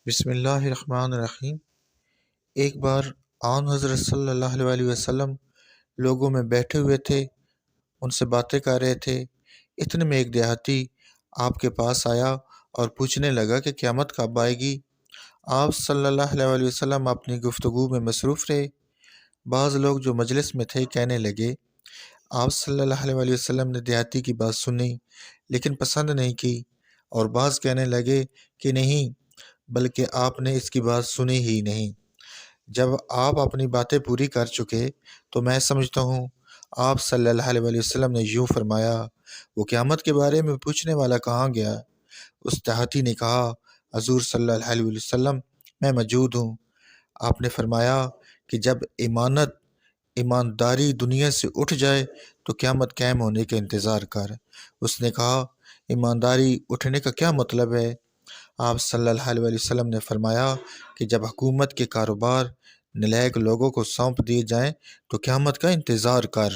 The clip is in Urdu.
بسم اللہ الرحمن الرحیم۔ ایک بار آن حضرت صلی اللہ علیہ وسلم لوگوں میں بیٹھے ہوئے تھے، ان سے باتیں کر رہے تھے۔ اتنے میں ایک دیہاتی آپ کے پاس آیا اور پوچھنے لگا کہ قیامت کب آئے گی۔ آپ صلی اللہ علیہ وسلم اپنی گفتگو میں مصروف رہے۔ بعض لوگ جو مجلس میں تھے کہنے لگے، آپ صلی اللہ علیہ وسلم نے دیہاتی کی بات سنی لیکن پسند نہیں کی، اور بعض کہنے لگے کہ نہیں، بلکہ آپ نے اس کی بات سنی ہی نہیں۔ جب آپ اپنی باتیں پوری کر چکے تو میں سمجھتا ہوں آپ صلی اللہ علیہ وسلم نے یوں فرمایا، وہ قیامت کے بارے میں پوچھنے والا کہاں گیا؟ اس دیہاتی نے کہا، حضور صلی اللہ علیہ وسلم، میں موجود ہوں۔ آپ نے فرمایا کہ جب ایمانداری دنیا سے اٹھ جائے تو قیامت قائم ہونے کا انتظار کر۔ اس نے کہا، ایمانداری اٹھنے کا کیا مطلب ہے؟ آپ صلی اللہ علیہ وسلم نے فرمایا کہ جب حکومت کے کاروبار نالائق لوگوں کو سونپ دیے جائیں تو قیامت کا انتظار کر۔